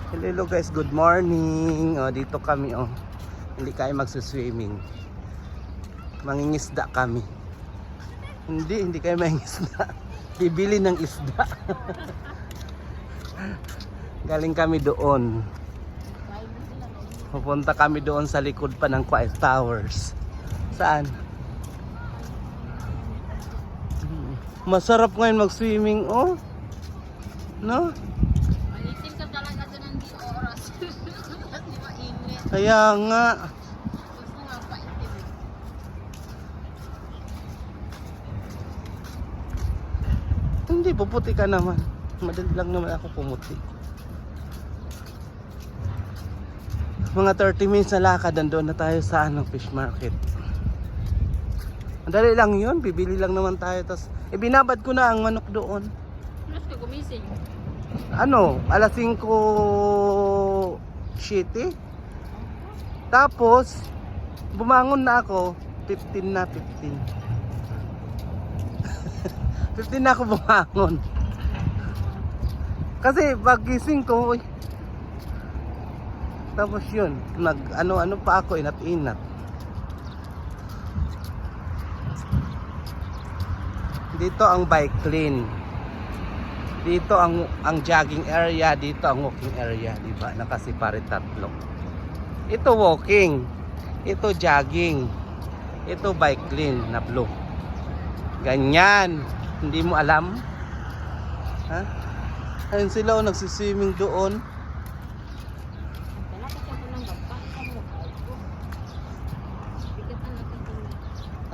Hello guys, good morning. Dito kami Hindi kayo magsuswimming. Mangingisda kami. Hindi kayo mangingisda. Bibili ng isda. Galing kami doon. Pupunta kami doon sa likod pa ng Quiet Towers. Saan? Masarap ngayon mag-swimming, oh. No? Malitin ka talaga doon ng di oras. Di ba init? Kaya nga. Gusto nga pa itin. Hindi, puputi ka naman. Madali lang naman ako pumuti. Mga 30 minutes na lakad, doon na tayo sa fish market. Madali lang yun, bibili lang naman tayo. Tapos, binabad ko na ang manok doon. Mas ka gumising. Alas 5:07. Tapos, bumangon na ako, 15 na 15. 15 na ako bumangon. Kasi pagising ko, tapos yun, ano pa ako, inat-inat. Dito ang bike lane. Dito ang jogging area, dito ang walking area, di ba? Nakasipare tatlo. Ito walking, ito jogging, ito bike lane na blue. Ganyan. Hindi mo alam? Ha? Ayun sila nagsiswimming doon.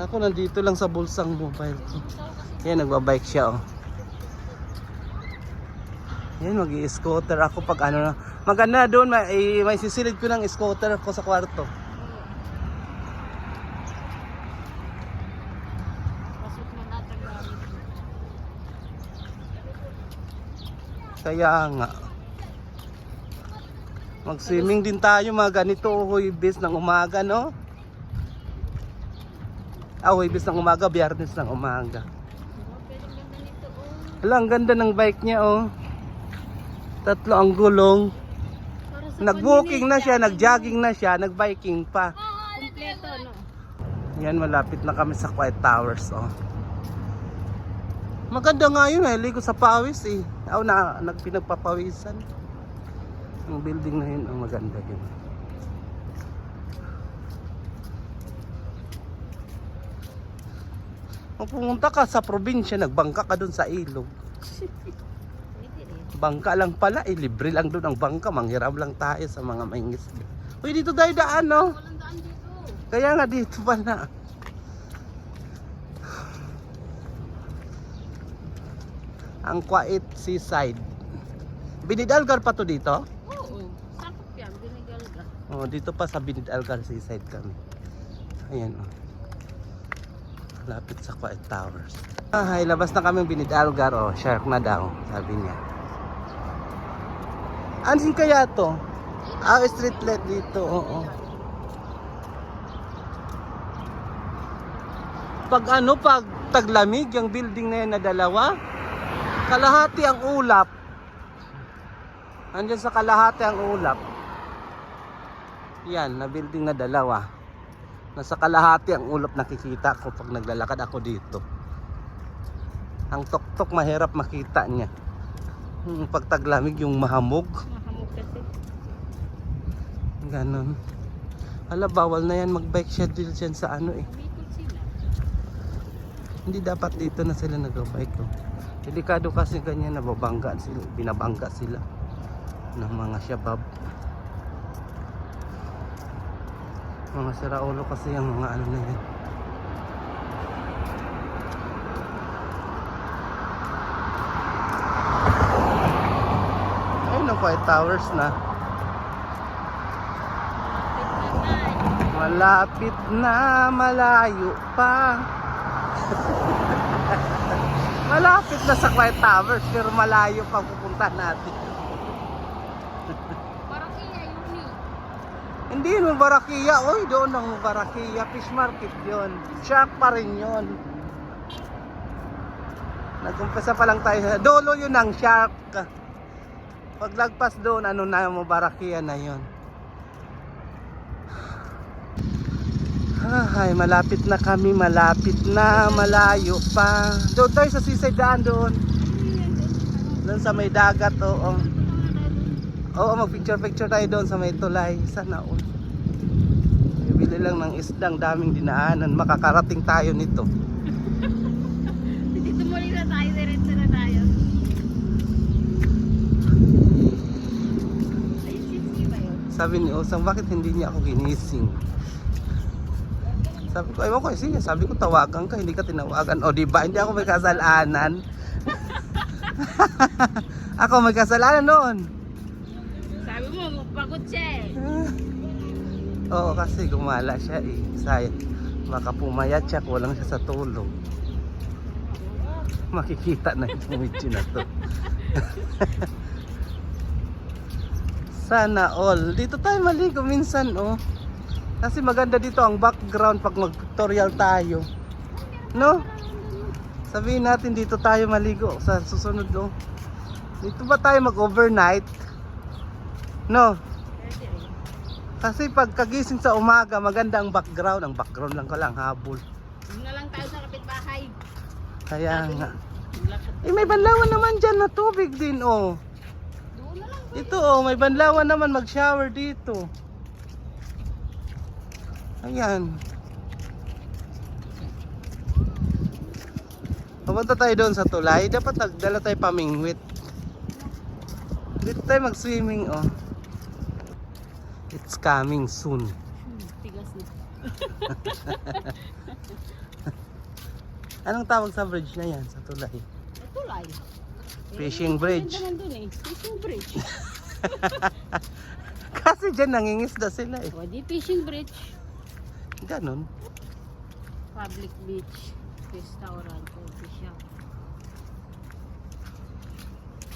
Ako nandito lang sa bulsang mobile ko. Yan, nagbabike siya, oh. Yan, mag-i-scooter ako pag ano na. Maganda doon, may sisilid ko ng scooter ko sa kwarto. Kaya nga. Mag-swimming din tayo mga ganito, Huwebes ng umaga, no? Huwebes ng umaga, Biyernes ng umaga. Hala, ang ganda ng bike niya, oh. 3 ang gulong. Nag-walking na siya, nag-jogging na siya, nag-biking pa. Kompleto, no? Yan, malapit na kami sa Quiet Towers, oh. Maganda nga yun, ligo sa pawis, eh. Nagpinagpapawisan. Ang building na yun, ang maganda yun. Kung pumunta ka sa probinsya, nagbangka ka dun sa ilog. Bangka lang pala, libre lang dun ang bangka. Manghiram lang tayo sa mga mangingisda. Uy, dito tayo daan, no? Walang daan dito. Kaya nga dito pala. Ang Quiet Seaside. Binidalgar pa to dito? Oo. Sakop yan, binigal ka. Dito pa sa Binidalgar Seaside kami. Ayan, oh. Lapit sa Quiet Towers. Labas na kami Binidalgar, oh. Shark na daw, sabi niya. Ansin kaya to? Street light dito, oo. Pag taglamig, yung building na yan na dalawa, kalahati ang ulap. Andyan sa kalahati ang ulap. Yan, na building na dalawa. Nasa kalahati ang ulap nakikita ko pag naglalakad ako dito. Ang tuktok mahirap makita niya. Pag taglamig yung mahamog. Mahamog kasi. Ganon. Hala, bawal na yan mag-bike schedule dyan sa Umikot sila. Hindi dapat dito na sila nag-bike, oh. Delikado kasi ganyan, binabangga sila ng mga syabab. Mga siraulo kasi yung mga ano na yan. Ayun ang Quiet Towers na. Malapit na, malayo pa. Malapit na sa Quiet Towers pero malayo pa pupunta natin. Barakiya yun eh. Hindi mo Barakiya, oy, doon ang Barakiya, fish market yon. Shark pa rin yon. Nag-umpisa pa lang tayo. Dolo yun ang shark. Paglagpas doon, ano na mo, Barakian na yon. Ay, malapit na kami, malapit na, malayo pa. Doon tayo sa seaside daan doon. Doon sa may dagat, oo. Oo, mag-picture-picture tayo doon sa may tulay. Sana all. Bibili lang ng isdang, daming dinaanan. Makakarating tayo nito. Dito muli na tayo, diretso na tayo. Ay, sisiki ba yun? Sabi ni Osang, bakit hindi niya ako ginising? Sabi ko, ewan ko, sige, sabi ko tawagan ka, hindi ka tinawagan. O diba, hindi ako may kasalanan. Ako may kasalanan noon. Sabi mo, pagod siya eh. Oo, kasi gumala siya eh. Sayang, baka pumayat siya, kulang siya sa tulog. Makikita na yung video na to. Sana all. Dito tayo maligo minsan, oh. Kasi maganda dito ang background pag mag-tutorial tayo. No? Sabihin natin dito tayo maligo sa susunod, oh. Dito ba tayo mag-overnight? No? Kasi pag kagising sa umaga, maganda ang background. Ang background lang ko lang, habol. Doon na lang tayo sa kapitbahay. Kaya nga. Eh, may banlawan naman dyan na tubig din, oh. Doon na lang. Ito, oh, may banlawan naman mag-shower dito. Ayan. Pumunta tayo doon sa tulay. Dapat nagdala tayo pamingwit. Dito tayo mag-swimming, oh. It's coming soon. Tigas na. Anong tawag sa bridge na yan, sa tulay? Tulay. Fishing bridge. Naman dun eh. Fishing bridge. Kasi dyan nangingisda sila eh. O di fishing bridge. Ganon. Public beach. Restaurant. Coffee shop.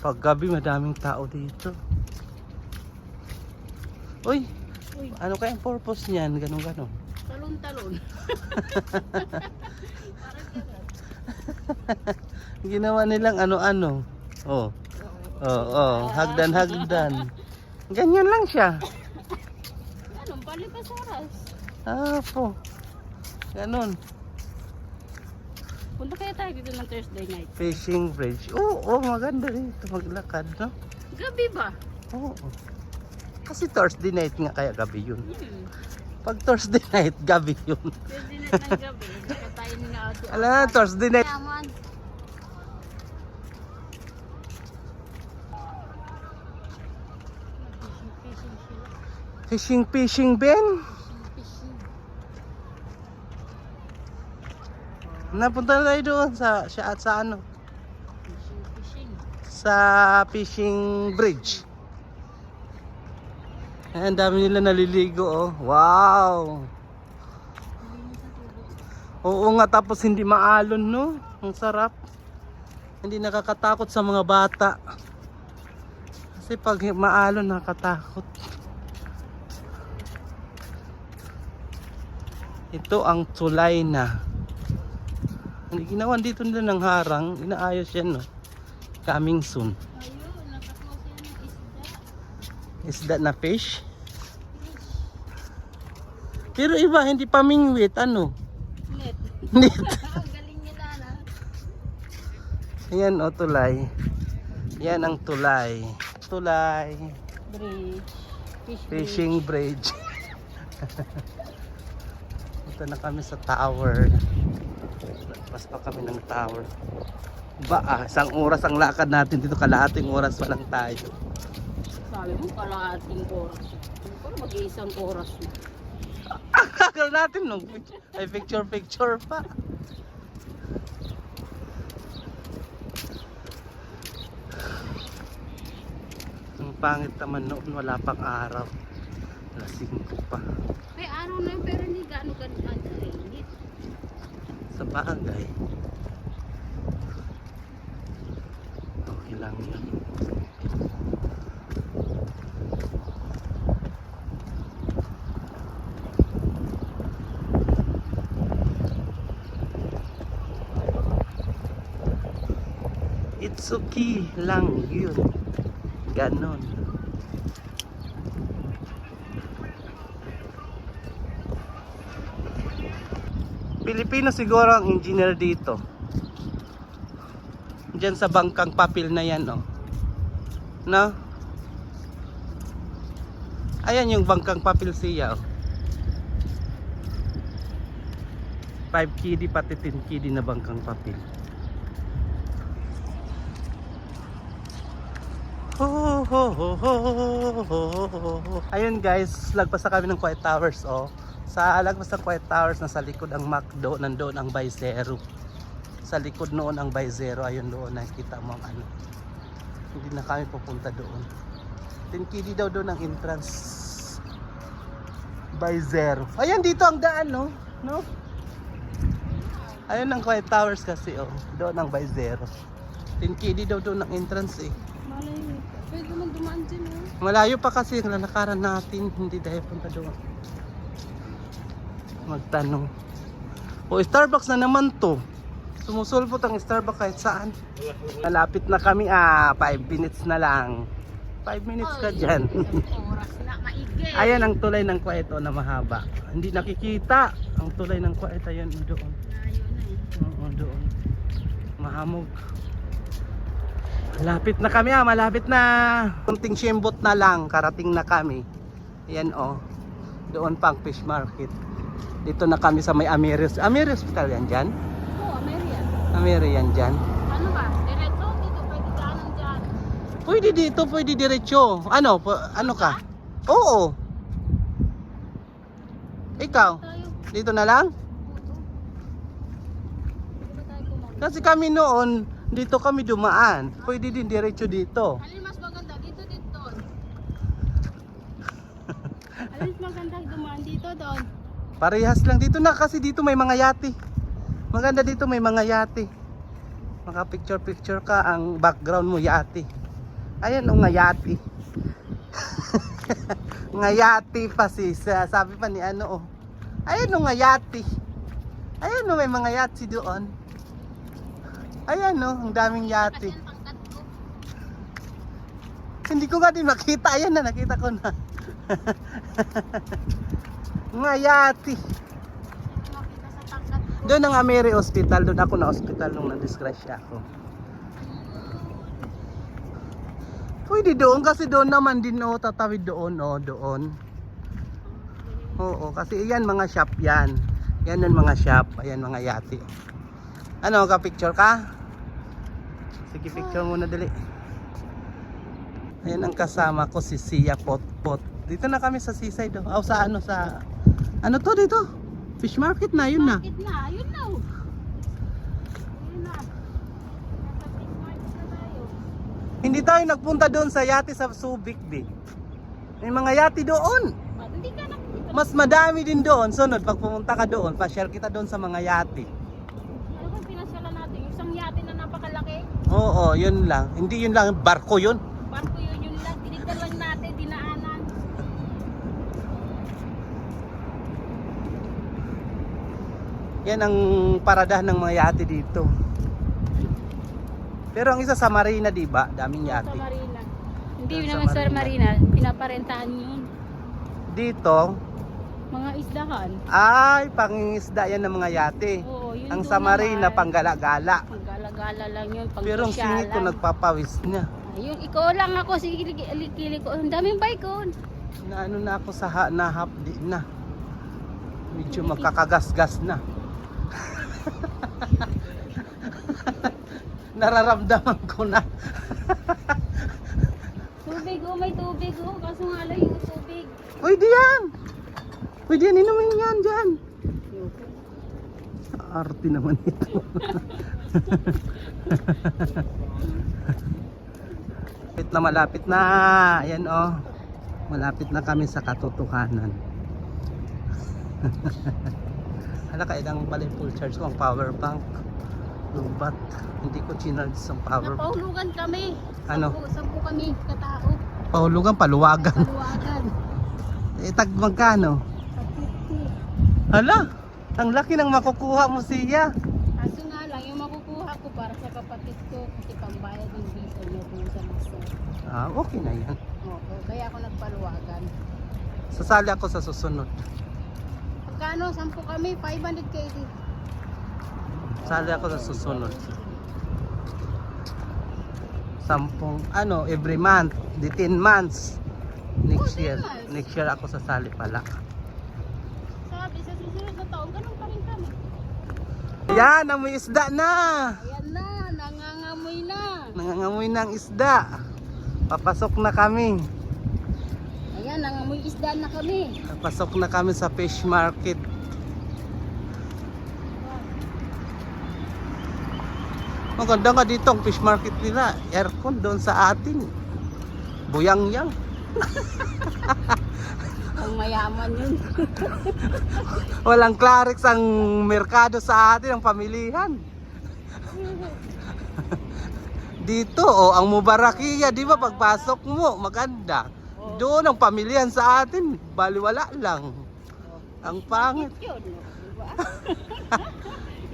Pag gabi madaming tao dito. Uy, Uy, ano kayang purpose niyan? Ganon-ganon. talon-talon. Ginawa nilang ano-ano. Oh. Oh, hagdan-hagdan. Ganyan lang siya. Anong palipas oras? Ah, po. Ganon. Punta kaya tayo dito ng Thursday night. Fishing bridge. Oo, maganda dito maglakad, no? Gabi ba? Oo. Kasi Thursday night nga kaya gabi yun. Pag Thursday night, gabi yun. Thursday night ng gabi. Saka tayo nila auto. Alam na, Thursday night. Yaman. Fishing sila. Fishing, Ben. Fishing. Napunta na tayo doon sa ano, Fishing. sa fishing bridge. Ayan, dami nila naliligo, oh. Wow! Oo nga, tapos hindi maalon, no? Ang sarap. Hindi nakakatakot sa mga bata. Kasi pag maalon, nakakatakot. Ito ang tulay na. Hindi ginawan dito nila ng harang. Inaayos yan, no? Coming soon. Ayun, nakakuha sila ng isda. Isda na fish. Pero iba, hindi pamingwit. Ano? Net. Net. Ang galing nila na. Ayan, o, tulay. Yan ang tulay. Tulay. Bridge. Fishing bridge. Punta na kami sa tower. Pas pa kami ng tower. Isang oras ang lakad natin dito. Kalahating oras pa lang tayo. Sabi mo, kalahating oras. Pero mag-iisang oras na. Akala natin nung ay picture pa. Ang pangit naman noon, wala pang araw. Alas 5 pa. May araw na yun, pero hindi gaano init. Sa bagay. Okay lang yun. It's okay lang yun. Ganon. Pilipino siguro ang engineer dito. Diyan sa bangkang papel na yan, oh. No? Ayan yung bangkang papel siya, oh. 5 kd pati 10 kd na bangkang papel. Ho, ho, ho, ho, ho, ho. Ayun guys, lagpas na kami ng Quiet Towers, oh. Sa lagpas ng Quiet Towers, nasa likod ang McDo, nandoon ang By Zero. Sa likod noon ang By Zero, ayun doon, nakikita mo ang ano. Hindi na kami pupunta doon. 10 kd daw doon ang entrance. By Zero. Ayan, dito ang daan, no? No? Ayun ang Quiet Towers kasi, oh. Doon ang By Zero. 10 kd daw doon ang entrance, eh. Malayo. Pwede naman dumaan dyan, eh. Malayo pa kasi ang lalakaran natin, hindi dahil punta doon. Magtanong. O Starbucks na naman to. Sumusulpot ang Starbucks kahit saan. Malapit na kami, 5 minutes na lang. 5 minutes ka dyan. Oras na, maigay. Ayan ang tulay ng Kuwait, na mahaba. Hindi nakikita ang tulay ng Kuwait, ayan doon. Layo na, eh. Oo, doon. Mahamog. Malapit na kami, malapit na. Kunting simbot na lang, karating na kami. Ayan, doon pang fish market. Dito na kami sa may Amiri Hospital yan dyan. Oo, Amerian. Amiri yan dyan. Ano ba? Diretso dito, pwede daanan dyan. Pwede dito, pwede diretso. Ano ka? Oo. Ikaw, Tayo. dito na lang? Pwede ba tayo kumawin? Kasi kami noon, dito kami dumaan. Pwede din diretso dito. Alin mas maganda? Dito, dito. Alin mas maganda dumaan dito, doon? Parehas lang dito na kasi dito may mga yate. Maganda dito may mga yate. Maka picture ka, ang background mo yate. Ayan nga yate. Nga yate pa sabi pa ni ano, Ayan nga yate. Ayan may mga yate doon. Ayan ang daming yate. Kasi ang pangkat ko. Hindi ko nga din makita. Ayan na, nakita ko na. Nga yate. Makita sa pangkat ko. Doon ang Amiri Hospital, doon ako na hospital nung na-disgrasya ako. Pwede doon kasi doon naman din tatawid doon, doon. Oo, kasi yan mga shop yan. Yan ang mga shop, ayan mga yate. Ano, ka-picture ka? Sige, picture muna dali. Ayan ang kasama ko si Sia Potpot. Dito na kami sa seaside, sa ano to dito? Fish market na, yun na. Bakit na? Ayun na. Ayun na. Nasa fish market na tayo. Hindi tayo nagpunta doon sa yate sa Subic, Big. May mga yate doon. Hindi ka nakita. Mas madami din doon. Sunod, pag pumunta ka doon, pa-share kita doon sa mga yate. Ano bang pinasyalan natin? Yung isang yate na napakalaki? Oo, yun lang. Hindi yun lang, barko yun. Barko yun lang. Tinignan lang natin, dinaanan. Yan ang paradahan ng mga yate dito. Pero ang isa sa Marina, di ba? Daming Sa yate. Marina. Hindi Doon yun sa naman sa Marina. Marina. Pinaparentahan yun. Dito, Mga isdahan. ay, pangingisda yan ng mga yate. Oo, yun Ang doon sa Marina, naman. panggala-gala. Panggala-gala lang yun. Pero ang singit ko, nagpapawis niya. Ayun, ikaw lang ako. Sige, kilig ko. Ang daming bike ko. Na ano na ako sa nahapdi na. Medyo makakagasgas na. Nararamdaman ko na. Tubig may tubig Kaso nga lang yung tubig. Pwede yan. Pwede yan, inumin yan dyan. Arte naman ito. Malapit na. Ayan malapit na kami sa katotohanan. Hala, kailangan pala yung full charge ko ang power bank. Lubat. Hindi ko chinarge ang power bank. Napahulugan kami. Ano? 10 kami katao. Pahulugan, paluwagan. Paluwagan. Tag magkano? Sa 50. Hala, ang laki ng makukuha mo siya. Kaso nga lang, yung makukuha ko para sa kapatid ko kasi pambayad ng visa niya dun sa Masa. Okay na yan. Oo, kaya ako nagpaluwagan. Sasali ako sa susunod. Pagkano? 10 kami, 500 KD. Sali ako sa susunod. 10, every month. Di 10 months. Next 10 year. months. Next year ako sasali pala. Sabi, sa susunod na taon, ganun pa rin kami. Yan, amoy isda na. Ayan na, nangangamoy na. Nangangamoy ng isda. Papasok na kami. Ayan, nangangamoy isda na kami. Papasok na kami sa fish market. Maganda nga dito ang fish market nila. Aircon doon sa atin. Buyang-yang. Ang mayaman yun. Walang Clarix ang merkado sa atin, ang pamilihan. Dito, ang Mubarakia, di ba pagpasok mo, maganda. Doon ang pamilihan sa atin, baliwala lang. Ang pangit. Yun, diba?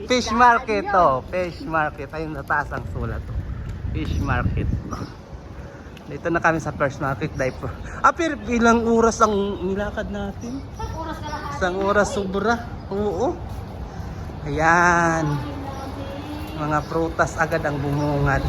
Fish market to, fish market. Ayun, nataas ang sulat to. Fish market. Dito na kami sa first market diaper. Pero ilang oras ang nilakad natin? Oras ka lahat. Isang oras sobra. Oo. Ayan. Mga prutas agad ang bumungad.